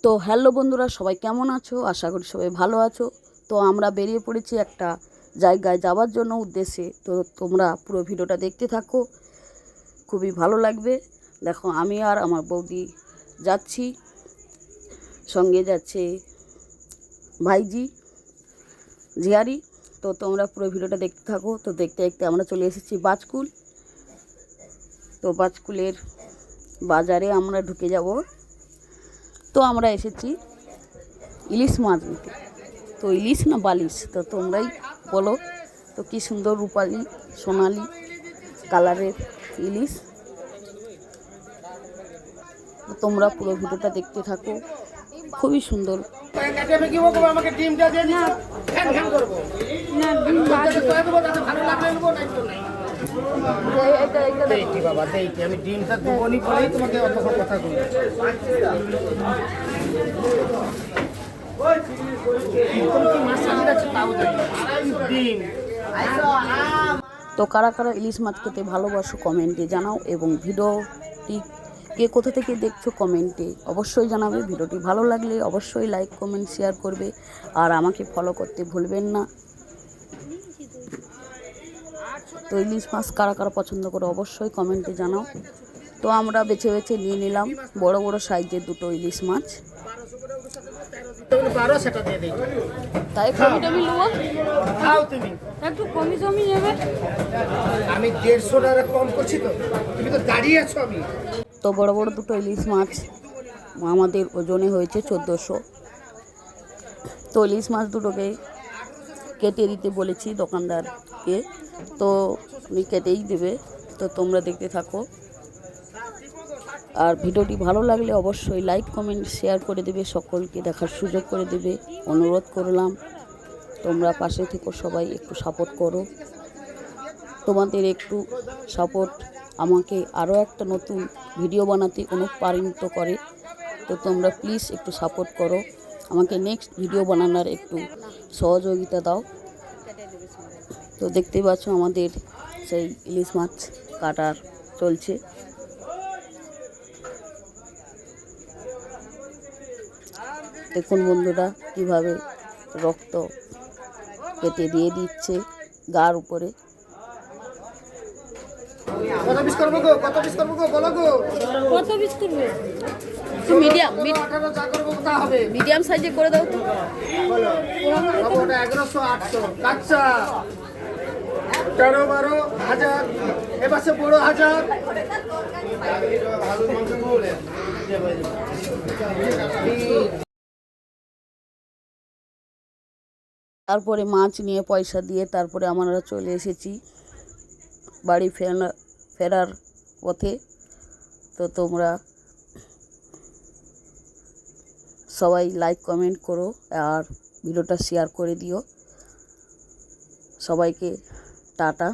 তো হ্যালো বন্ধুরা, সবাই কেমন আছো? আশা করি সবাই ভালো আছো। তো আমরা বেরিয়ে পড়েছি একটা জায়গায় যাওয়ার জন্য উদ্দেশ্যে। তো তোমরা পুরো ভিডিওটা দেখতে থাকো, খুবই ভালো লাগবে। দেখো, আমি আর আমার বৌদি যাচ্ছি, সঙ্গে যাচ্ছে ভাইজি, ঝিয়ারি। তো তোমরা পুরো ভিডিওটা দেখতে থাকো। তো দেখতে দেখতে আমরা চলে এসেছি বাজকুল। তো বাজকুলের বাজারে আমরা ঢুকে যাব। তো আমরা এসেছি ইলিশ মাছ নিতে। তো ইলিশ না বালিশ, তো তোমরাই বলো। তো কি সুন্দর রূপালি সোনালি কালারের ইলিশ। তো তোমরা পুরো ভিডিওটা দেখতে থাকো, খুবই সুন্দর। আমি ডিমটা দুবনি করেই তোমাকে অত কথা বলি। তো কারা কারা ইলিশ মাছ খেতে ভালোবাসো কমেন্টে জানাও, এবং ভিডিওটি কে কোথা থেকে দেখছো কমেন্টে অবশ্যই জানাবে। ভিডিওটি ভালো লাগলে অবশ্যই লাইক কমেন্ট শেয়ার করবে, আর আমাকে ফলো করতে ভুলবেন না। তো ইলিশ মাছ কারা কারা পছন্দ করো অবশ্যই কমেন্টে জানাও। তো আমরা বেছে বেছে নিয়ে নিলাম বড় বড় সাইজের দুটো ইলিশ মাছ। তাই কমিটা আমি নেবো, একটু কমি জমি যাবে। আমি 150 টাকা কম করছি, তো তুমি তো দাঁড়িয়ে আছো। আমি তো বড় বড় দুটো ইলিশ মাছ আমাদের ওজনে হয়েছে 1400। তো ইলিশ মাছ দুটোকে কেটে দিতে বলেছি দোকানদারকে, তো উনি কেটেই দেবে। তো তোমরা দেখতে থাকো, আর ভিডিওটি ভালো লাগলে অবশ্যই লাইক কমেন্ট শেয়ার করে দেবে, সকলকে দেখার সুযোগ করে দেবে অনুরোধ করলাম। তোমরা পাশে থেকো, সবাই একটু সাপোর্ট করো। তোমাদের একটু সাপোর্ট আমাকে আরও একটা নতুন ভিডিও বানাতে অনুপ্রাণিত করে। তো তোমরা প্লিজ একটু সাপোর্ট করো আমাকে, নেক্সট ভিডিও বানানোর একটু সহযোগিতা দাও। তো দেখতেই পাচ্ছ আমাদের সেই ইলিশ মাছ কাটার চলছে। দেখুন বন্ধুরা, কিভাবে রক্ত কেটে দিয়ে দিচ্ছে গার উপরে। কত পিস করবো গো? কত পিস করবো গো? বলো গো। কত পিস করবে? মিডিয়াম মিডিয়াম সাইজে করে দাও তো। বলো। ওটা 1100 800 কাঁচা 13 12 1000, এবারে বড় 1000। তারপরে মাছ নিয়ে পয়সা দিয়ে তারপরে আমরা চলে এসেছি বাড়ি ফেরার পথে। তো তোমরা সবাই লাইক কমেন্ট করো আর ভিডিওটা শেয়ার করে দিও। সবাইকে টাটা।